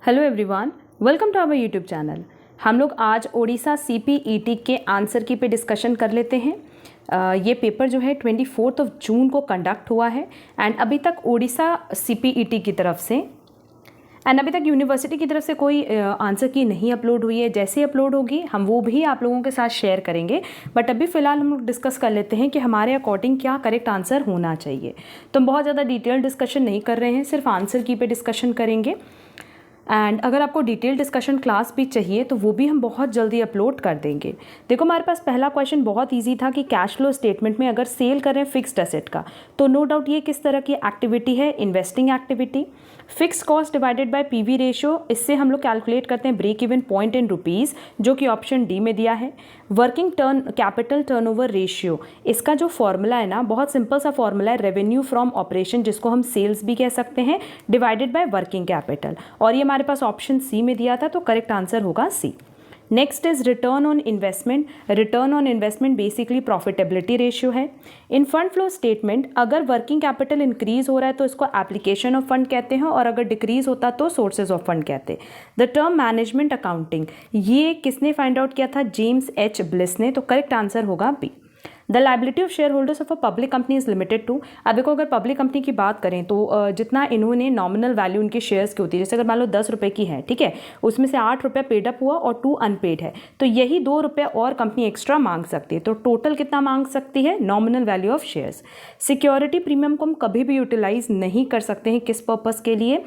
Hello everyone, welcome to our YouTube channel. हम लोग आज ओडिशा CPET के आंसर की पे डिस्कशन कर लेते हैं। ये पेपर जो है 24 जून को कंडक्ट हुआ है एंड अभी तक ओडिशा CPET की तरफ से एंड अभी तक यूनिवर्सिटी की तरफ से कोई आंसर की नहीं अपलोड हुई है। जैसे ही अपलोड होगी हम वो भी आप लोगों के साथ शेयर करेंगे, बट अभी फ़िलहाल हम लोग डिस्कस कर लेते हैं कि हमारे अकॉर्डिंग क्या करेक्ट आंसर होना चाहिए। तो हम बहुत ज़्यादा डिटेल डिस्कशन नहीं कर रहे हैं, सिर्फ आंसर की पे डिस्कशन करेंगे। एंड अगर आपको डिटेल डिस्कशन क्लास भी चाहिए तो वो भी हम बहुत जल्दी अपलोड कर देंगे। देखो, हमारे पास पहला क्वेश्चन बहुत इजी था कि कैश फ्लो स्टेटमेंट में अगर सेल करें फिक्स्ड एसेट का, तो नो डाउट ये किस तरह की एक्टिविटी है, investing activity. Fix cost divided by PV ratio, इससे हम लोग कैलकुलेट करते हैं break even point in rupees, जो कि ऑप्शन डी में दिया है। वर्किंग कैपिटल टर्नओवर रेशियो, इसका जो फॉर्मूला है ना, बहुत सिंपल सा फॉर्मूला है, रेवेन्यू फ्रॉम ऑपरेशन, जिसको हम सेल्स भी कह सकते हैं, डिवाइडेड बाय वर्किंग कैपिटल, और ये हमारे पास ऑप्शन सी में दिया था, तो करेक्ट आंसर होगा C. Next is return on investment. Return on investment basically profitability ratio है। इन फंड फ्लो स्टेटमेंट अगर वर्किंग कैपिटल इंक्रीज हो रहा है तो इसको एप्लीकेशन ऑफ फंड कहते हैं, और अगर डिक्रीज होता तो सोर्सेज ऑफ फंड कहते हैं। द टर्म मैनेजमेंट अकाउंटिंग, ये किसने फाइंड आउट किया था? James H. ब्लिस ने, तो करेक्ट आंसर होगा B. The liability of share holders of a public company is limited to. अब देखो, अगर पब्लिक कंपनी की बात करें तो जितना इन्होंने नॉमिनल वैल्यू उनके शेयर्स की होती है, जैसे अगर मान लो 10 रुपये की है, ठीक है, उसमें से 8 रुपये पेड अप हुआ और 2 अनपेड है, तो यही 2 रुपये और कंपनी एक्स्ट्रा मांग सकती है। तो टोटल कितना मांग सकती है? Nominal value of shares. Security premium को हम कभी भी यूटिलाइज नहीं कर सकते हैं, किस पर्पज़ के लिए?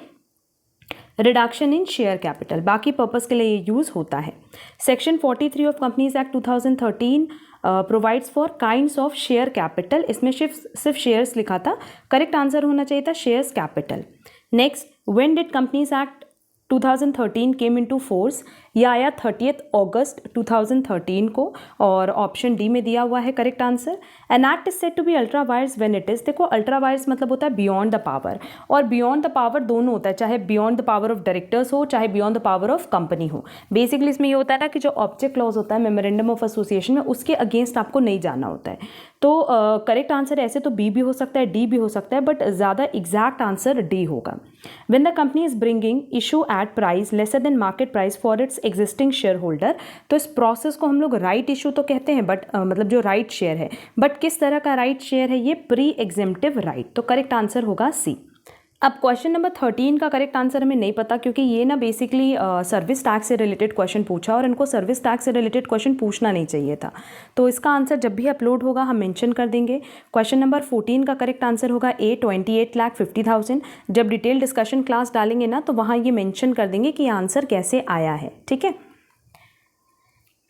रिडक्शन इन शेयर कैपिटल, बाकी पर्पज़ के लिए ये यूज़ होता है। Section 43 of companies act 2013 provides for kinds of share capital, इसमें सिर्फ शेयर्स लिखा था, करेक्ट आंसर होना चाहिए था shares capital. Next, when did companies act 2013 came into force? यह आया 30 अगस्त 2013 को, और ऑप्शन डी में दिया हुआ है correct answer. An act is said to be ultra vires when it is, देखो अल्ट्रा वायर्स मतलब होता है बियॉन्ड द पावर, और बियॉन्ड द पावर दोनों होता है, चाहे beyond the power of directors हो, चाहे beyond the power of company हो। बेसिकली इसमें ये होता है ना कि जो ऑब्जेक्ट क्लॉज होता है मेमोरेंडम ऑफ एसोसिएशन में, उसके अगेंस्ट आपको नहीं जाना होता है। तो करेक्ट आंसर ऐसे तो बी भी हो सकता है, डी भी हो सकता है, बट ज़्यादा एग्जैक्ट आंसर डी होगा। When the company is bringing issue at price lesser than market price for its existing share holder, तो इस प्रोसेस को हम लोग राइट इशू तो कहते हैं, बट मतलब जो राइट शेयर है, बट किस तरह का राइट शेयर है? ये प्री एग्जेम्प्टिव राइट, तो करेक्ट आंसर होगा सी। अब क्वेश्चन नंबर 13 का करेक्ट आंसर हमें नहीं पता, क्योंकि ये ना बेसिकली सर्विस टैक्स से रिलेटेड क्वेश्चन पूछा, और इनको सर्विस टैक्स से रिलेटेड क्वेश्चन पूछना नहीं चाहिए था, तो इसका आंसर जब भी अपलोड होगा हम मेंशन कर देंगे। क्वेश्चन नंबर 14 का करेक्ट आंसर होगा ए, 28,50,000। जब डिटेल डिस्कशन क्लास डालेंगे ना, तो वहाँ ये मेंशन कर देंगे कि आंसर कैसे आया है, ठीक है।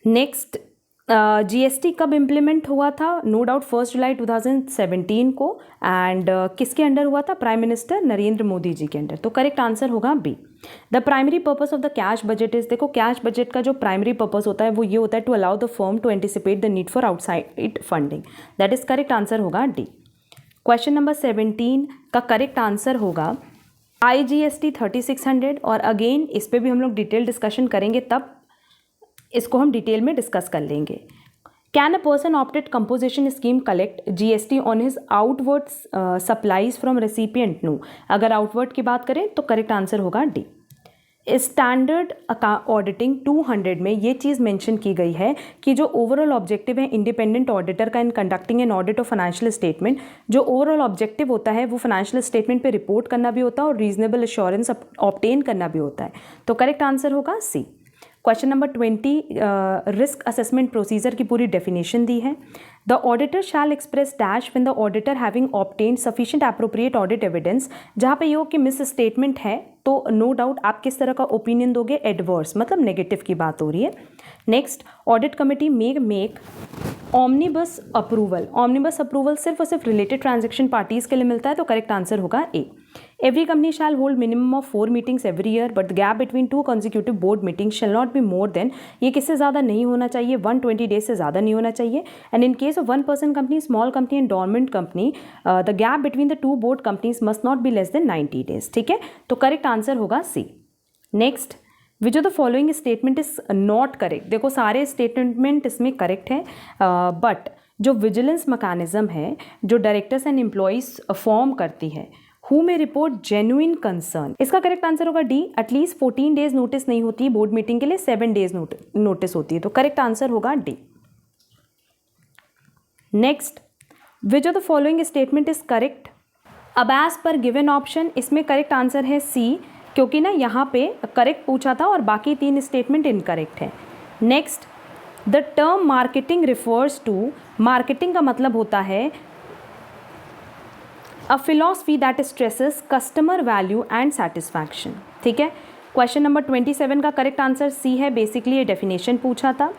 नेक्स्ट, GST कब इम्प्लीमेंट हुआ था? नो डाउट 1 जुलाई 2017 को, एंड किसके अंडर हुआ था? प्राइम मिनिस्टर नरेंद्र मोदी जी के अंडर, तो करेक्ट आंसर होगा B. The primary purpose of the cash budget is, देखो कैश बजट का जो प्राइमरी पर्पस होता है वो ये होता है to allow the firm to anticipate the need for outside funding, that is correct answer होगा डी। क्वेश्चन नंबर 17 का करेक्ट आंसर होगा IGST 3600, और अगेन इस पर भी हम लोग डिटेल डिस्कशन करेंगे, तब इसको हम डिटेल में डिस्कस कर लेंगे। Can a person opted composition scheme collect GST on his outward supplies from recipient? No. अगर आउटवर्ड की बात करें तो करेक्ट आंसर होगा डी। स्टैंडर्ड ऑडिटिंग 200 में ये चीज़ मेंशन की गई है कि जो ओवरऑल ऑब्जेक्टिव है इंडिपेंडेंट ऑडिटर का in conducting an audit of financial statement, जो ओवरऑल ऑब्जेक्टिव होता है वो फाइनेंशियल स्टेटमेंट पे रिपोर्ट करना भी होता है और रीजनेबल एश्योरेंस ऑब्टेन करना भी होता है, तो करेक्ट आंसर होगा C. Question number 20, risk assessment procedure की पूरी डेफिनेशन दी है। The auditor shall express dash when the auditor having obtained sufficient appropriate audit evidence, जहाँ पे ये हो कि मिस स्टेटमेंट है तो नो डाउट आप किस तरह का ओपिनियन दोगे? एडवर्स, मतलब नेगेटिव की बात हो रही है। Next, audit committee make omnibus approval. Omnibus approval सिर्फ और सिर्फ रिलेटेड ट्रांजैक्शन पार्टीज के लिए मिलता है, तो करेक्ट आंसर होगा A. Every company shall hold minimum of 4 meetings every year, but gap between 2 consecutive board meeting shall not be more than, ये किससे ज़्यादा नहीं होना चाहिए? 120 डेज से ज़्यादा नहीं होना चाहिए। And in case of 1 person company, small company and dormant company, the gap between the 2 board companies must not be less than 90 days, ठीक है, तो करेक्ट आंसर होगा C. Next, which of the following statement is not correct? देखो सारे statement इसमें correct है, but जो vigilance mechanism है जो डायरेक्टर्स एंड एम्प्लॉयज़ फॉर्म करती है, who may report genuine concern, इसका करेक्ट आंसर होगा डी, एटलीस्ट 14 डेज नोटिस नहीं होती है बोर्ड मीटिंग के लिए, 7 डेज नोटिस होती है, तो करेक्ट आंसर होगा D. Next, which of the following statement is correct? अब एज पर गिवन ऑप्शन, इसमें करेक्ट आंसर है सी, क्योंकि ना यहाँ पे करेक्ट पूछा था और बाकी 3 स्टेटमेंट इनकरेक्ट है। Next, the term marketing refers to, marketing का मतलब होता है a philosophy that stresses customer value and satisfaction. ठीक है, क्वेश्चन नंबर 27 का करेक्ट आंसर सी है, बेसिकली ये डेफिनेशन पूछा था।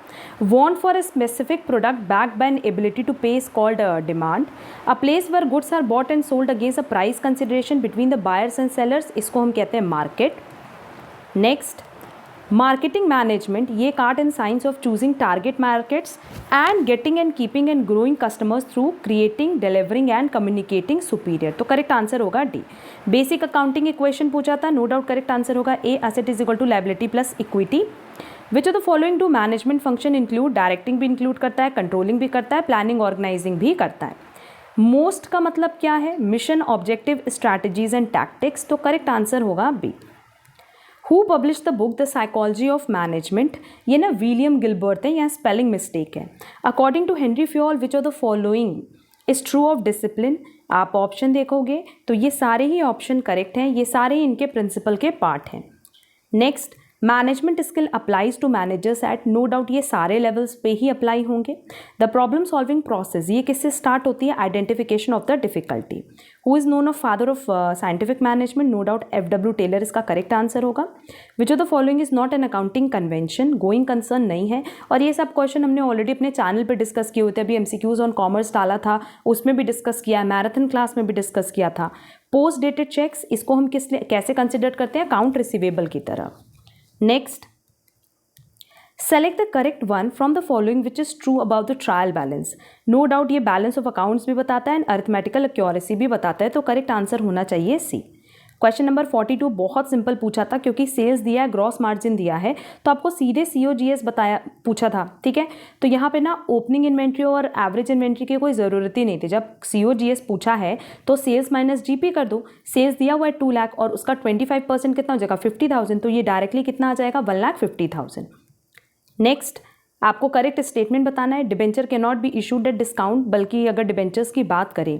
Want for a specific product backed by an ability to pay is called demand. A place where goods are bought and sold against a price consideration between the buyers and sellers, इसको हम कहते हैं market. Next, marketing management, ये एक art and science of choosing target markets and getting and keeping and growing customers through creating, delivering and communicating superior, तो correct answer होगा D. Basic accounting equation पूछा था, नो डाउट करेक्ट आंसर होगा A, asset is equal to liability plus equity. Which of the following do management function include, directing भी include करता है, controlling भी करता है, प्लानिंग ऑर्गेनाइजिंग भी करता है। मोस्ट का मतलब क्या है? Mission, objective, strategies and tactics, तो करेक्ट आंसर होगा B. Who publish the book the psychology of management, ये ना विलियम गिलबर्ट है, यहाँ स्पेलिंग मिस्टेक है। According to Henry Fayol which of the following is true of discipline, आप option देखोगे तो ये सारे ही ऑप्शन करेक्ट हैं, ये सारे ही इनके प्रिंसिपल के पार्ट हैं। Next, management skill applies to managers at, no doubt ये सारे लेवल्स पे ही अप्लाई होंगे। द प्रॉब्लम सॉल्विंग प्रोसेस, ये किससे स्टार्ट होती है? Identification of the difficulty. Who is known of father of scientific management, no doubt FW Taylor इसका करेक्ट आंसर होगा। Which of the following is not an accounting convention, going concern नहीं है, और ये सब क्वेश्चन हमने ऑलरेडी अपने channel पर डिस्कस किए होते हैं, अभी MCQs ऑन कॉमर्स डाला था उसमें भी डिस्कस किया है, मैराथन क्लास में भी डिस्कस किया था। पोस्ट डेटेड चेक्स, इसको हम कैसे कंसिडर करते हैं? अकाउंट रिसीवेबल की तरह। Next, select the correct one from the following which is true about the trial balance, no doubt ये बैलेंस ऑफ अकाउंट्स भी बताता है एंड अरिथमेटिकल एक्यूरेसी भी बताता है, तो करेक्ट आंसर होना चाहिए सी। क्वेश्चन नंबर 42 बहुत सिंपल पूछा था, क्योंकि सेल्स दिया है, ग्रॉस मार्जिन दिया है, तो आपको सीधे COGS बताया पूछा था। ठीक है, तो यहाँ पे ना ओपनिंग इन्वेंट्री और एवरेज इन्वेंट्री की कोई ज़रूरत ही नहीं थी। जब COGS पूछा है तो सेल्स माइनस GP कर दो। सेल्स दिया हुआ है 2 लाख और उसका 25% कितना हो जाएगा? 50,000, तो ये डायरेक्टली कितना आ जाएगा? 1,50,000। नेक्स्ट, आपको करेक्ट स्टेटमेंट बताना है। Debenture can not be issued at discount, बल्कि अगर डिबेंचर्स की बात करें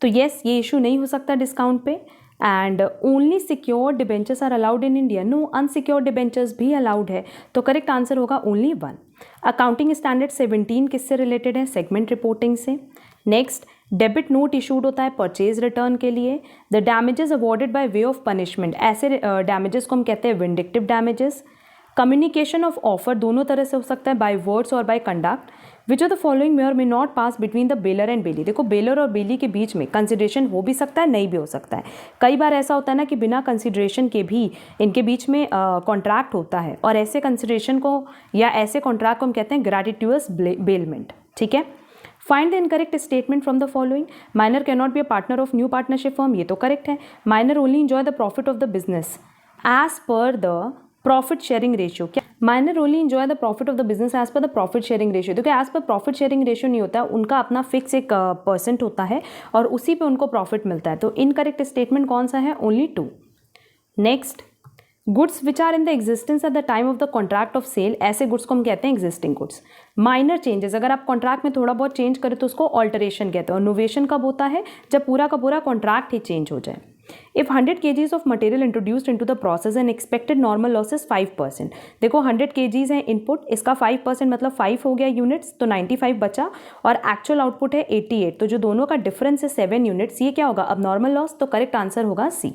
तो येस ये इशू नहीं हो सकता डिस्काउंट पे। And only secured debentures are allowed in India, no unsecured debentures भी अलाउड है, तो करेक्ट आंसर होगा ओनली 1। अकाउंटिंग स्टैंडर्ड 17 किससे रिलेटेड है? सेगमेंट रिपोर्टिंग से। नेक्स्ट, डेबिट नोट इशूड होता है परचेज रिटर्न के लिए। The damages awarded by way of punishment, ऐसे डैमेजेस को हम कहते हैं vindictive damages. Communication of offer दोनों तरह से हो सकता है, बाय वर्ड्स और bye conduct. Which of the following may or may not pass between the bailor and bailee, देखो बेलर और बेली के बीच में कंसिडरेशन हो भी सकता है, नहीं भी हो सकता है। कई बार ऐसा होता है ना कि बिना कंसिडरेशन के भी इनके बीच में कॉन्ट्रैक्ट होता है, और ऐसे कंसिडरेशन को या ऐसे कॉन्ट्रैक्ट को हम कहते हैं ग्रेटिट्यूअस बेलमेंट। ठीक है, find the incorrect statement from the following. Minor can not be a partner of new partnership firm, ये तो करेक्ट है। Minor only enjoy the profit of the business as per the profit sharing ratio, क्या minor only enjoy the profit of the business as per the profit sharing ratio, देखो as per profit sharing ratio नहीं होता है, उनका अपना fix एक % होता है और उसी पे उनको प्रॉफिट मिलता है, तो इनकरेक्ट स्टेटमेंट कौन सा है? Only 2। Next, goods which are in the existence at the time of the contract of sale, ऐसे गुड्स को हम कहते हैं एग्जिस्टिंग गुड्स। माइनर चेंजेस, अगर आप कॉन्ट्रैक्ट में थोड़ा बहुत चेंज करें तो उसको ऑल्टरेशन कहते हैं, और नोवेशन कब होता है? जब पूरा का पूरा कॉन्ट्रैक्ट ही चेंज हो जाए। If 100 kgs of material introduced into the process and expected normal loss is 5%, देखो 100 kgs है इनपुट, इसका 5% मतलब 5 हो गया यूनिट्स, तो 95 बचा, और एक्चुअल आउटपुट है 88, तो जो दोनों का डिफरेंस है 7 यूनिट्स, ये क्या होगा? अब नॉर्मल लॉस, तो करेक्ट आंसर होगा सी।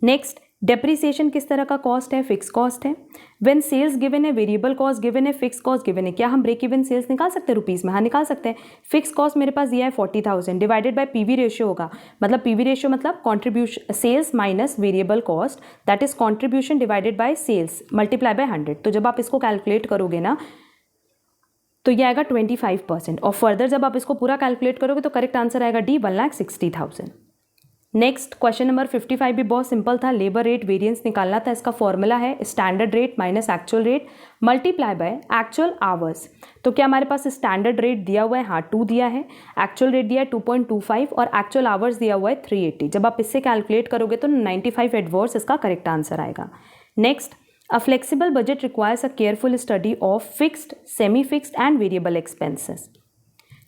नेक्स्ट, डेप्रिसिएशन किस तरह का कॉस्ट है? फिक्स कॉस्ट है। व्हेन सेल्स गिवन है, वेरिएबल कॉस्ट गिवन है, फिक्स कॉस्ट गिवन है, क्या हम ब्रेक इवन सेल्स निकाल सकते हैं रुपीज़ में? हाँ निकाल सकते हैं। फिक्स कॉस्ट मेरे पास दिया है 40,000 डिवाइडेड बाय PV रेशियो होगा, मतलब PV रेशियो मतलब contribution sales minus variable cost, that is contribution divided by sales multiply by 100, तो जब आप इसको कैलकुलेट करोगे ना तो ये आएगा 25%, और फर्दर जब आप इसको पूरा कैलकुलेट करोगे तो करेक्ट आंसर आएगा डी, 1,60,000। नेक्स्ट क्वेश्चन नंबर 55 भी बहुत सिंपल था, लेबर रेट वेरिएंस निकालना था। इसका फॉर्मूला है standard rate minus actual rate multiply by actual hours. तो क्या हमारे पास स्टैंडर्ड रेट दिया हुआ है, हाँ 2 दिया है, एक्चुअल रेट दिया है 2.25 और एक्चुअल आवर्स दिया हुआ है 380। जब आप इससे कैलकुलेट करोगे तो 95 एडवर्स इसका करेक्ट आंसर आएगा। Next, a flexible budget requires a careful study of fixed, semi fixed and variable expenses.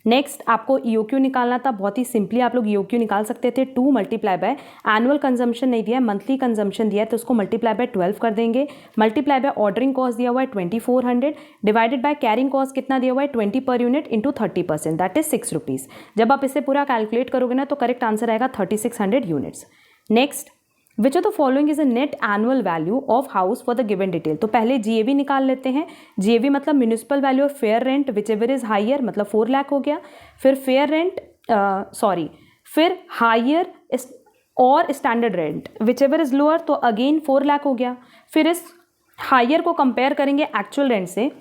Next आपको ईओक्यू निकालना था, बहुत ही सिंपली आप लोग ईओक्यू निकाल सकते थे। 2 मल्टीप्लाई बाय एनुअल कंजम्पशन नहीं दिया है, मंथली कंजम्पशन दिया है, तो उसको मल्टीप्लाई बाय 12 कर देंगे। मल्टीप्लाई बाय ऑर्डरिंग कॉस्ट दिया हुआ है 2400 डिवाइडेड बाय कैरिंग कॉस्ट कितना दिया हुआ है 20 per unit into 30%, that is 6 rupees. जब आप इसे पूरा कैलकुलेट करोगे ना तो करेक्ट आंसर आएगा 3600 units. Next, which of the following is a net annual value of house for the given detail. तो पहले जीएवी निकाल लेते हैं। जीएवी मतलब municipal value of fair rent whichever is higher, मतलब 4 लाख हो गया। फिर फेयर रेंट फिर हायर और standard rent whichever is lower, तो अगेन 4 लाख हो गया। फिर इस हायर को कंपेयर करेंगे एक्चुअल रेंट से।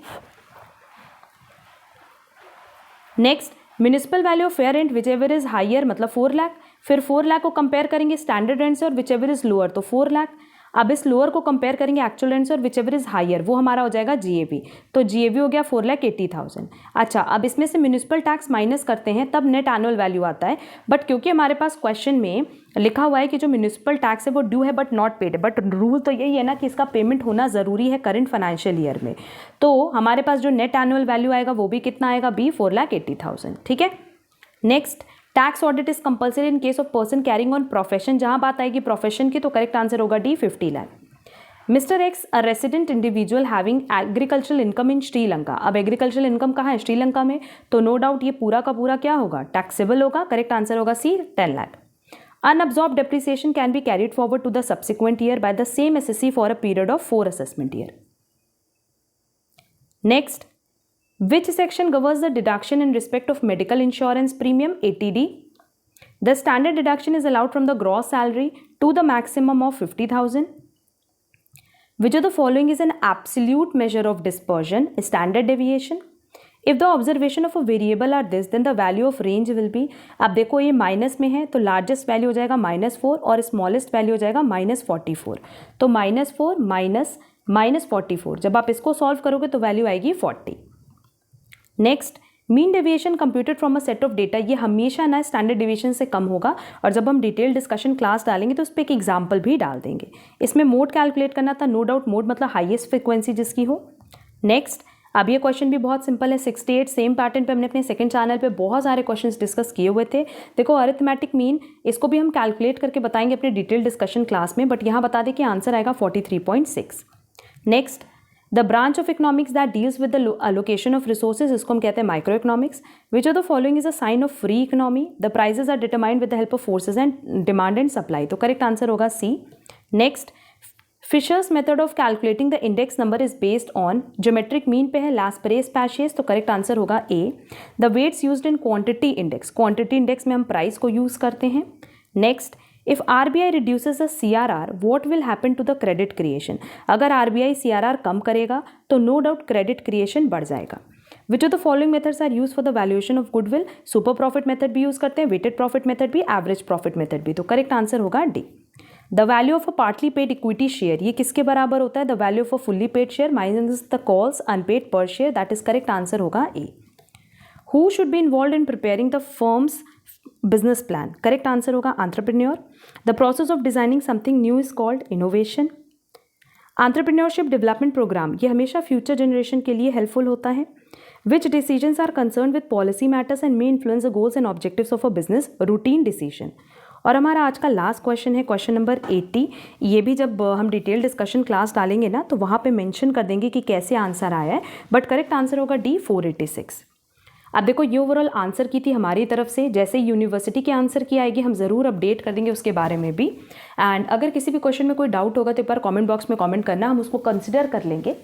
Next, municipal value of fair rent whichever is higher मतलब 4 लाख। फिर 4 लाख को कंपेयर करेंगे स्टैंडर्ड रेंट से और विच एवर इज लोअर, तो 4 लाख। अब इस लोअर को कंपेयर करेंगे एक्चुअल रेंट से और विच एवर इज हायर, वो हमारा हो जाएगा जीएवी। तो जीएवी हो गया 4,80,000। अच्छा, अब इसमें से म्यूनिसिपल टैक्स माइनस करते हैं तब नेट एनुअल वैल्यू आता है। बट क्योंकि हमारे पास क्वेश्चन में लिखा हुआ है कि जो म्यूनिसिपल टैक्स है वो ड्यू है but not paid, but rule तो यही है ना कि इसका पेमेंट होना ज़रूरी है करंट फाइनेंशियल ईयर में। तो हमारे पास जो नेट एनुअल वैल्यू आएगा वो भी कितना आएगा, बी 4,80,000। ठीक है। Next, tax audit is compulsory in case of person carrying on profession. जहां बात आएगी प्रोफेशन की तो करेक्ट आंसर होगा D 50 lakh. Mister x a resident individual having agricultural income in Sri Lanka. अब एग्रीकल्चरल इनकम कहाँ है, श्रीलंका में, तो नो डाउट ये पूरा का पूरा क्या होगा, टैक्सेबल होगा। करेक्ट आंसर होगा सी 10 lakh. Unabsorbed depreciation can be carried forward to the subsequent year by the same assessee for a period of 4 assessment year. Next, which section governs the deduction in respect of medical insurance premium, ATD? The standard deduction is allowed from the gross salary to the maximum of 50,000. Which of the following is an absolute measure of dispersion, standard deviation? If the observation of a variable are this, then the value of range will be, अब देखो ये minus में है तो largest value हो जाएगा -4 और smallest value हो जाएगा -44। तो -4 माइनस 44, जब आप इसको सॉल्व करोगे तो वैल्यू आएगी 40। Next, mean deviation computed from a set of data. ये हमेशा ना स्टैंडर्ड डेविएशन से कम होगा और जब हम डिटेल डिस्कशन क्लास डालेंगे तो उस पर एक एग्जाम्पल भी डाल देंगे। इसमें मोड कैलकुलेट करना था, नो डाउट मोड मतलब हाईएस्ट फ्रिक्वेंसी जिसकी हो। नेक्स्ट, अब ये क्वेश्चन भी बहुत सिंपल है, 68 सेम पैटर्न पे हमने अपने सेकंड चैनल पे बहुत सारे क्वेश्चंस डिस्कस किए हुए थे। देखो अरिथमेटिक मीन, इसको भी हम कैलकुलेट करके बताएंगे अपने डिटेल डिस्कशन क्लास में, बट यहाँ बता दें कि आंसर आएगा 43.6। Next, the branch of economics that deals with the allocation of resources, इसको हम कहते हैं micro economics. Which of the following is a sign of free economy? The prices are determined with the help of forces and demand and supply, तो correct answer होगा C. Next, Fisher's method of calculating the index number is based on, geometric mean पे है, Laspeyres Paasche's, तो correct answer होगा A. The weights used in quantity index, quantity index में हम price को use करते हैं। Next, if RBI reduces the CRR what will happen to the credit creation? अगर आरबीआई सीआरआर कम करेगा तो नो डाउट क्रेडिट क्रिएशन बढ़ जाएगा। Which of the following methods are use for the valuation of goodwill? Super profit method भी use करते हैं, weighted profit method भी, एवरेज प्रॉफिट मेथड भी, तो करेक्ट आंसर होगा D. The value of a partly paid equity share, ये किसके बराबर होता है? The value of a fully paid share minus the calls unpaid per share, that is correct answer होगा A. Who should be involve in preparing the firm's business plan? Correct answer होगा entrepreneur. The process of designing something new is called innovation. Entrepreneurship development program ये हमेशा future generation के लिए helpful होता है। Which decisions are concern with policy matters and may influence the goals and objectives of a business? Routine decision. और हमारा आज का लास्ट क्वेश्चन है क्वेश्चन नंबर 80। ये भी जब हम डिटेल डिस्कशन क्लास डालेंगे ना तो वहाँ पे मेंशन कर देंगे कि कैसे आंसर आया है, बट करेक्ट आंसर होगा डी 486। अब देखो ये ओवरऑल आंसर की थी हमारी तरफ से, जैसे यूनिवर्सिटी के आंसर की आएगी हम ज़रूर अपडेट कर देंगे उसके बारे में भी। एंड अगर किसी भी क्वेश्चन में कोई डाउट होगा तो एक बार कॉमेंट बॉक्स में कॉमेंट करना, हम उसको कंसिडर कर लेंगे।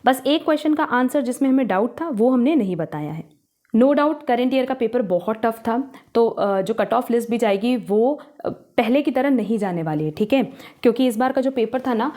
बस एक क्वेश्चन का आंसर जिसमें हमें डाउट था वो हमने नहीं बताया है। नो डाउट करेंट ईयर का पेपर बहुत टफ था, तो जो कट ऑफ लिस्ट भी जाएगी वो पहले की तरह नहीं जाने वाली है, ठीक है, क्योंकि इस बार का जो पेपर था ना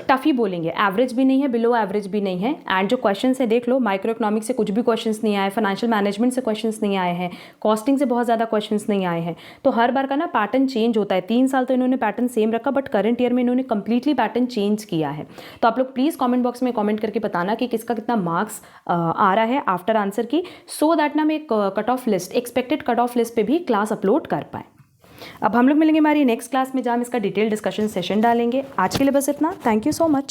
टफ ही बोलेंगे, एवरेज भी नहीं है, बिलो एवरेज भी नहीं है। एंड जो क्वेश्चन है देख लो, माइक्रो इकोनॉमिक्स से कुछ भी क्वेश्चंस नहीं आए, फाइनेंशियल मैनेजमेंट से क्वेश्चंस नहीं आए हैं, कॉस्टिंग से बहुत ज़्यादा क्वेश्चंस नहीं आए हैं। तो हर बार का ना पैटर्न चेंज होता है। 3 साल तो इन्होंने पैटर्न सेम रखा, बट करंट ईयर में इन्होंने कंप्लीटली पैटर्न चेंज किया है। तो आप लोग प्लीज़ कॉमेंट बॉक्स में कॉमेंट करके बताना कि किसका कितना मार्क्स आ रहा है आफ्टर आंसर की, सो दैट ना हम एक cut off list, expected cut off list पे भी क्लास अपलोड कर पाए। अब हम लोग मिलेंगे हमारी नेक्स्ट क्लास में, जहाँ हम इसका डिटेल डिस्कशन सेशन डालेंगे। आज के लिए बस इतना। Thank you so much.